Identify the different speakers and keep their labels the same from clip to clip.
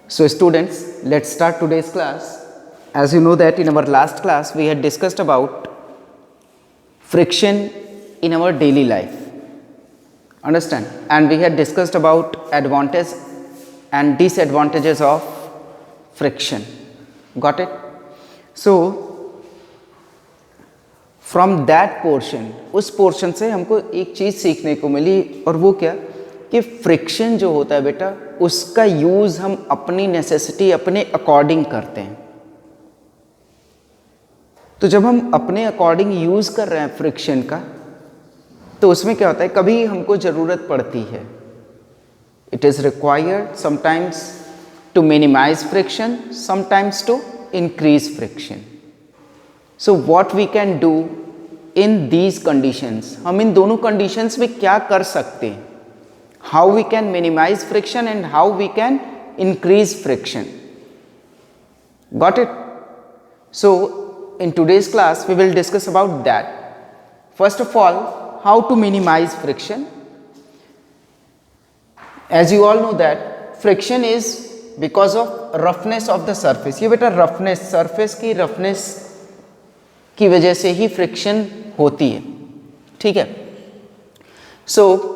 Speaker 1: So students, let's start today's class. As you know that in our last class we had discussed about friction in our daily life. Understand? And we had discussed about advantages and disadvantages of friction. Got it? So from that portion, उस portion से हमको एक चीज़ सीखने को मिली, और वो क्या कि फ्रिक्शन जो होता है बेटा, उसका यूज़ हम अपनी नेसेसिटी, अपने अकॉर्डिंग करते हैं। तो जब हम अपने अकॉर्डिंग यूज़ कर रहे हैं फ्रिक्शन का, तो उसमें क्या होता है, कभी हमको ज़रूरत पड़ती है, it is required sometimes to minimize friction, sometimes to increase friction. So what we can do in these conditions, हम इन दोनों कंडीशंस में क्या कर सकते हैं, how we can minimize friction and how we can increase friction. Got it? So in today's class we will discuss about that. First of all, how to minimize friction. As you all know that friction is because of roughness of the surface. ये बेटा roughness, surface की roughness की वजह से ही friction होती है, ठीक है। सो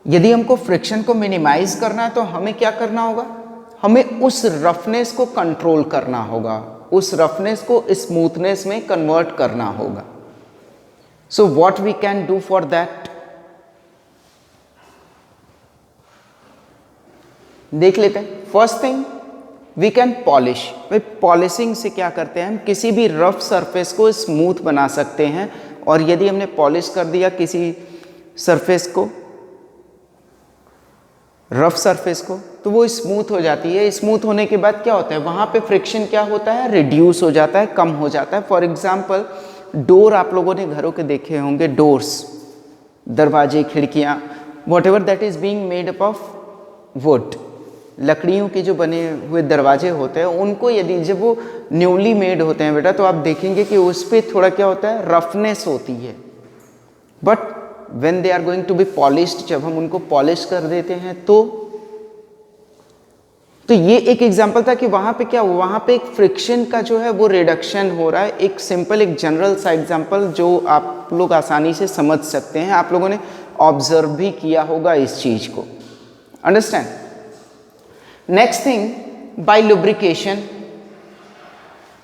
Speaker 1: यदि हमको फ्रिक्शन को मिनिमाइज करना है तो हमें क्या करना होगा, हमें उस रफनेस को कंट्रोल करना होगा, उस रफनेस को स्मूथनेस में कन्वर्ट करना होगा। So what we can do for that, देख लेते हैं। First thing, we can polish. भाई पॉलिशिंग से क्या करते हैं, हम किसी भी रफ सरफेस को स्मूथ बना सकते हैं, और यदि हमने पॉलिश कर दिया किसी सरफेस को, रफ सरफेस को, तो वो स्मूथ हो जाती है। स्मूथ होने के बाद क्या होता है, वहाँ पे फ्रिक्शन क्या होता है, रिड्यूस हो जाता है, कम हो जाता है। फॉर एग्जाम्पल, डोर आप लोगों ने घरों के देखे होंगे, डोर्स, दरवाजे, खिड़कियाँ, what ever that is being made up of would, लकड़ियों के जो बने हुए दरवाजे होते हैं, उनको यदि जब वो न्यूली मेड होते हैं बेटा, तो आप देखेंगे कि उस पर थोड़ा क्या होता है, रफनेस होती है। But when they are going to be polished, जब हम उनको पॉलिश कर देते हैं तो ये एक एग्जांपल था कि वहाँ पे क्या हुआ, वहाँ पे एक फ्रिक्शन का जो है वो रिडक्शन हो रहा है। एक सिंपल, एक जनरल सा एग्जांपल जो आप लोग आसानी से समझ सकते हैं, आप लोगों ने ऑब्जर्व भी किया होगा इस चीज़ को। Understand? Next thing, by lubrication.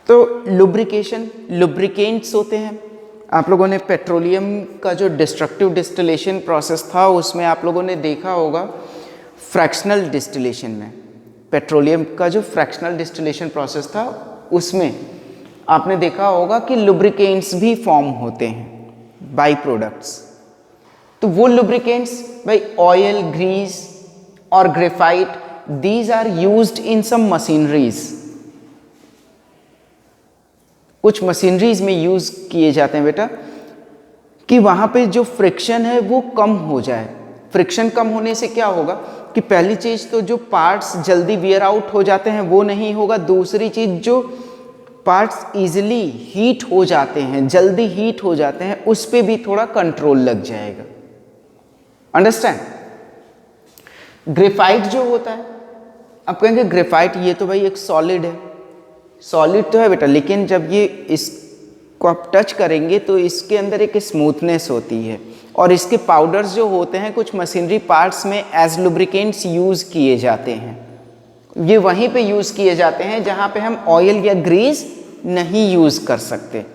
Speaker 1: तो लुब्रिकेशन, लुब्रिकेंट्स होते हैं। आप लोगों ने पेट्रोलियम का जो डिस्ट्रक्टिव डिस्टिलेशन प्रोसेस था, उसमें आप लोगों ने देखा होगा फ्रैक्शनल डिस्टिलेशन में, पेट्रोलियम का जो फ्रैक्शनल डिस्टिलेशन प्रोसेस था, उसमें आपने देखा होगा कि लुब्रिकेंट्स भी फॉर्म होते हैं, बाई प्रोडक्ट्स। तो वो लुब्रिकेंट्स, भाई ऑयल, ग्रीस और graphite, these are used in some machineries। कुछ मशीनरीज में यूज किए जाते हैं बेटा, कि वहां पे जो फ्रिक्शन है वो कम हो जाए। फ्रिक्शन कम होने से क्या होगा कि पहली चीज तो जो पार्ट्स जल्दी वियर आउट हो जाते हैं वो नहीं होगा। दूसरी चीज, जो पार्ट्स इजीली हीट हो जाते हैं, जल्दी हीट हो जाते हैं, उस पे भी थोड़ा कंट्रोल लग जाएगा। अंडरस्टैंड? ग्रेफाइट जो होता है, आप कहेंगे ग्रेफाइट ये तो भाई एक सॉलिड है, सॉलिड तो है बेटा, लेकिन जब ये इसको आप टच करेंगे तो इसके अंदर एक स्मूथनेस होती है, और इसके पाउडर्स जो होते हैं कुछ मशीनरी पार्ट्स में एज लुब्रिकेंट्स यूज़ किए जाते हैं। ये वहीं पे यूज़ किए जाते हैं जहाँ पे हम ऑयल या ग्रीस नहीं यूज़ कर सकते।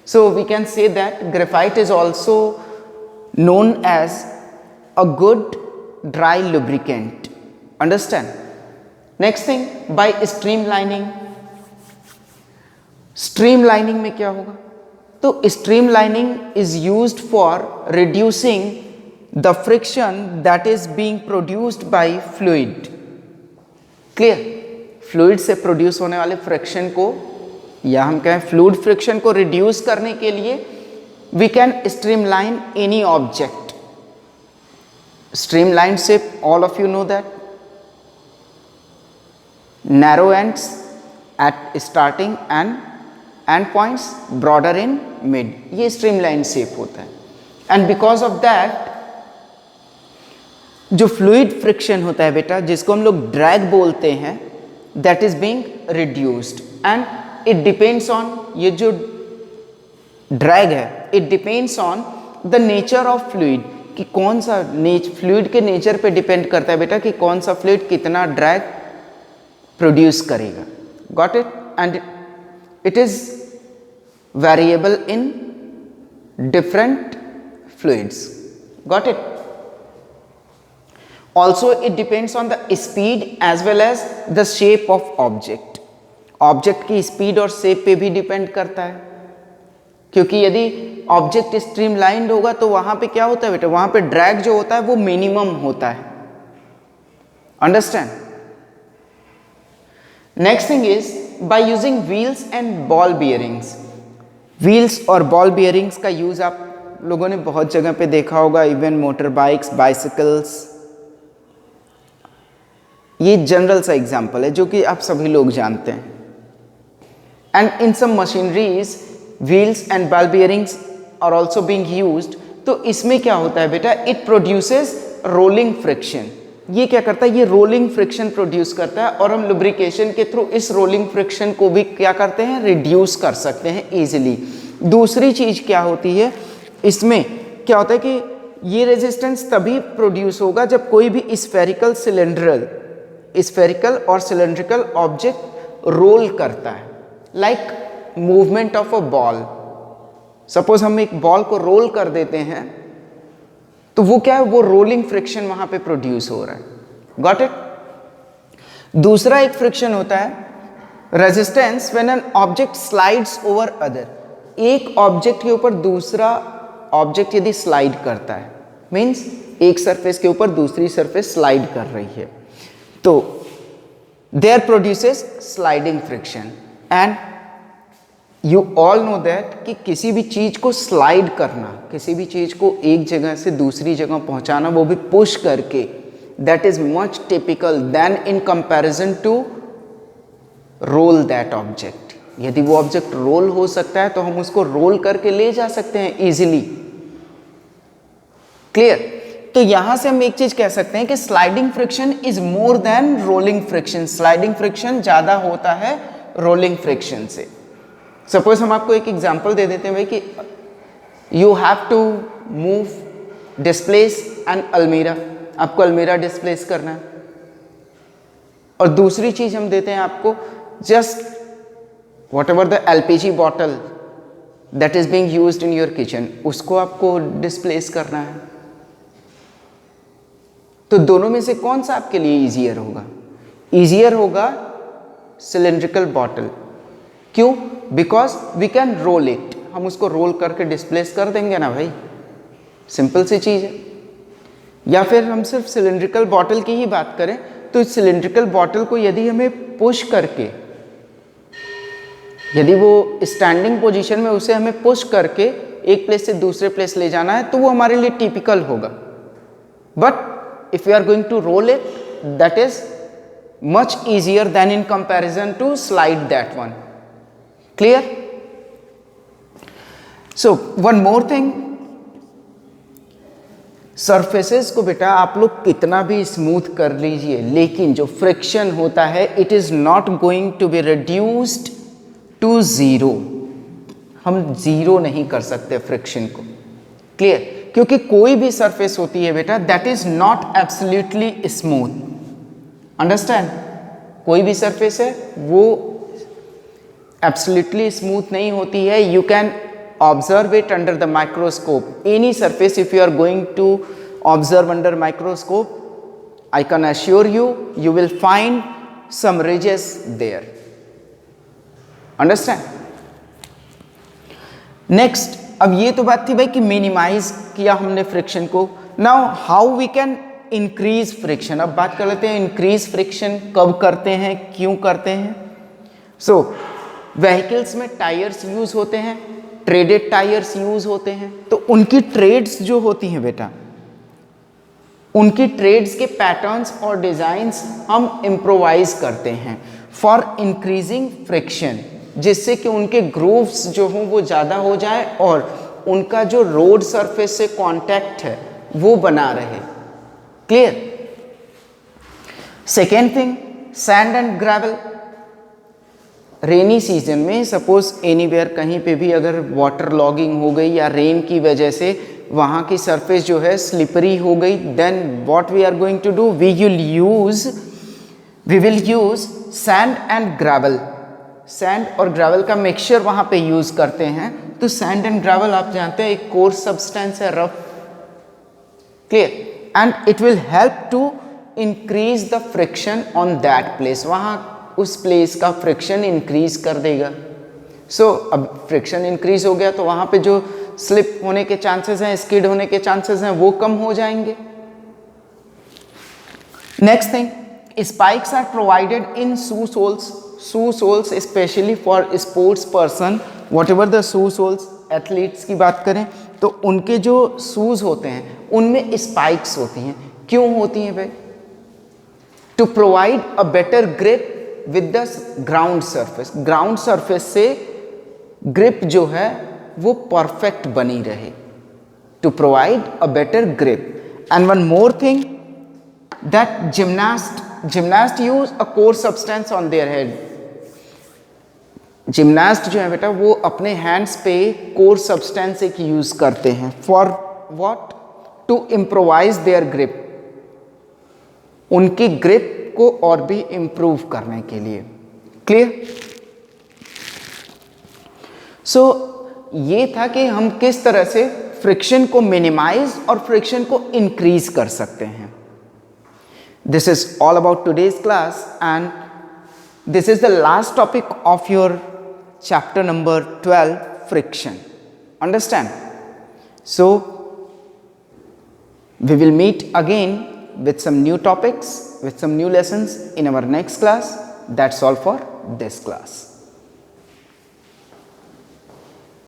Speaker 1: So we can say that graphite is also known as a good dry lubricant. Understand? Next thing, by streamlining. Streamlining में क्या होगा, तो streamlining is used for reducing the friction that is being produced by fluid. Clear? Fluid से produce होने वाले friction को, या हम कहें फ्लूइड फ्रिक्शन को रिड्यूस करने के लिए we can streamline any object. Streamline shape, all of you know that, narrow ends at starting and end points, broader in mid, ये streamline shape होता है। and because of that जो fluid friction होता है बेटा, जिसको हम लोग ड्रैग बोलते हैं, that is being reduced and it depends on, ये जो ड्रैग है it depends on the nature of fluid, कि कौन सा फ्लूइड के नेचर पे डिपेंड करता है बेटा कि कौन सा फ्लूइड कितना ड्रैग प्रोड्यूस करेगा. Got it? And it is variable in different fluids. Got it? Also it depends on the speed as well as the shape of object. Object की स्पीड और शेप पे भी डिपेंड करता है, क्योंकि यदि ऑब्जेक्ट स्ट्रीमलाइंड होगा तो वहां पे क्या होता है बेटा, वहां पे ड्रैग जो होता है वो मिनिमम होता है. Understand? Next thing is by using wheels and ball bearings. Wheels और बॉल बियरिंग्स का यूज आप लोगों ने बहुत जगह पे देखा होगा, इवन मोटर बाइक्स, बाइसिकल्स. ये जनरल सा एग्जाम्पल है जो कि आप सभी लोग जानते हैं. And in some machineries wheels and ball bearings are also being used. तो इसमें क्या होता है बेटा, इट प्रोड्यूसेस रोलिंग फ्रिक्शन. ये क्या करता है, ये रोलिंग फ्रिक्शन प्रोड्यूस करता है और हम लुब्रिकेशन के थ्रू इस रोलिंग फ्रिक्शन को भी क्या करते हैं, रिड्यूस कर सकते हैं इजीली. दूसरी चीज क्या होती है, इसमें क्या होता है कि ये रेजिस्टेंस तभी प्रोड्यूस होगा जब कोई भी स्फेरिकल और सिलेंड्रिकल ऑब्जेक्ट रोल करता है, like movement of a ball. Suppose हम एक बॉल को रोल कर देते हैं तो वो क्या है, वो रोलिंग फ्रिक्शन वहां पे प्रोड्यूस हो रहा है. Got it? दूसरा एक फ्रिक्शन होता है resistance when an object slides over other. एक ऑब्जेक्ट के ऊपर दूसरा ऑब्जेक्ट यदि स्लाइड करता है, मीन्स एक सरफेस के ऊपर दूसरी सरफेस स्लाइड कर रही है, तो there produces sliding friction. And you all know that कि किसी भी चीज को स्लाइड करना, किसी भी चीज को एक जगह से दूसरी जगह पहुंचाना, वो भी पुश करके, that is much typical than in comparison to roll that object. यदि वो ऑब्जेक्ट रोल हो सकता है तो हम उसको रोल करके ले जा सकते हैं इजीली. क्लियर? तो यहां से हम एक चीज कह सकते हैं कि sliding friction is more than rolling friction. Sliding friction ज्यादा होता है रोलिंग फ्रिक्शन से. सपोज हम आपको एक एग्जांपल दे देते हैं भाई कि you have to move displace an अलमीरा. आपको अलमीरा डिस्प्लेस करना है. और दूसरी चीज हम देते हैं आपको, just what ever the LPG bottle that is being used in your kitchen, उसको आपको डिस्प्लेस करना है. तो दोनों में से कौन सा आपके लिए ईजियर होगा? ईजियर होगा सिलेंड्रिकल बॉटल. क्यों? Because we can roll it. हम उसको रोल करके डिस्प्लेस कर देंगे ना भाई, सिंपल सी चीज है. या फिर हम सिर्फ सिलेंड्रिकल बॉटल की ही बात करें तो इस सिलेंड्रिकल बॉटल को यदि हमें पुश करके, यदि वो स्टैंडिंग पोजीशन में उसे हमें पुश करके एक प्लेस से दूसरे प्लेस ले जाना है तो वो हमारे लिए टिपिकल होगा. But if we are going to roll it, that is much easier than in comparison to slide that one. Clear? So one more thing, surfaces को बेटा आप लोग कितना भी स्मूथ कर लीजिए, लेकिन जो फ्रिक्शन होता है it is not going to be reduced to zero. हम जीरो नहीं कर सकते फ्रिक्शन को. क्लियर? क्योंकि कोई भी सरफेस होती है बेटा that is not absolutely smooth. Understand? कोई भी सरफेस है वो एब्सोल्युटली स्मूथ नहीं होती है. You can observe it under the microscope. Any surface if you are going to observe under microscope, I can assure you, you will find some ridges there. Understand? Next, अब ये तो बात थी भाई कि मिनिमाइज किया हमने फ्रिक्शन को. Now how we can increase friction. अब बात कर लेते हैं इंक्रीज फ्रिक्शन कब करते हैं, क्यों करते हैं. सो व्हीकल्स में टायर्स यूज होते हैं, ट्रेडेड टायर्स यूज होते हैं. तो उनकी ट्रेड्स जो होती हैं बेटा, उनकी ट्रेड्स के पैटर्न्स और डिजाइंस हम इम्प्रोवाइज करते हैं फॉर इंक्रीजिंग फ्रिक्शन, जिससे कि उनके ग्रूव्स जो हों वो ज़्यादा हो जाए और उनका जो रोड सरफेस से कांटेक्ट है वो बना रहे. Clear? Second thing, sand and gravel. Rainy season में सपोज एनीवेयर कहीं पे भी अगर वाटर लॉगिंग हो गई या रेन की वजह से वहाँ की सरफेस जो है स्लिपरी हो गई, then what we are going to do, we will use sand and gravel. Sand और ग्रेवल का मिक्सचर वहाँ पे यूज करते हैं। तो सैंड एंड ग्रेवल आप जानते हैं एक कोर्स सब्सटेंस है, rough, clear, and it will help to increase the friction on that place. वहाँ उस प्लेस का फ्रिक्शन इंक्रीज कर देगा। सो अब फ्रिक्शन इंक्रीज हो गया तो वहाँ पे जो स्लिप होने के चांसेस हैं, स्किड होने के चांसेस हैं, वो कम हो जाएंगे। Next thing, spikes are provided in shoe soles. Shoe soles specially for sports person, whatever the shoe soles, athletes की बात करें तो उनके जो शूज होते हैं उनमें स्पाइक्स होती हैं। क्यों होती हैं भाई? To provide a better grip with the ground surface. Ground surface से ग्रिप जो है वो परफेक्ट बनी रहे, to provide a better grip. And one more thing, that gymnast use a coarse substance on their head. Gymnast जो है बेटा वो अपने हैंड्स पे कोर सब्सटेंस एक यूज करते हैं for what, to improvise their grip, उनकी ग्रिप को और भी इंप्रूव करने के लिए। क्लियर? सो ये था कि हम किस तरह से फ्रिक्शन को मिनिमाइज और फ्रिक्शन को इंक्रीज कर सकते हैं। This is all about today's class and this is the last topic of your chapter number 12, friction. Understand? So we will meet again with some new topics, with some new lessons in our next class. That's all for this class.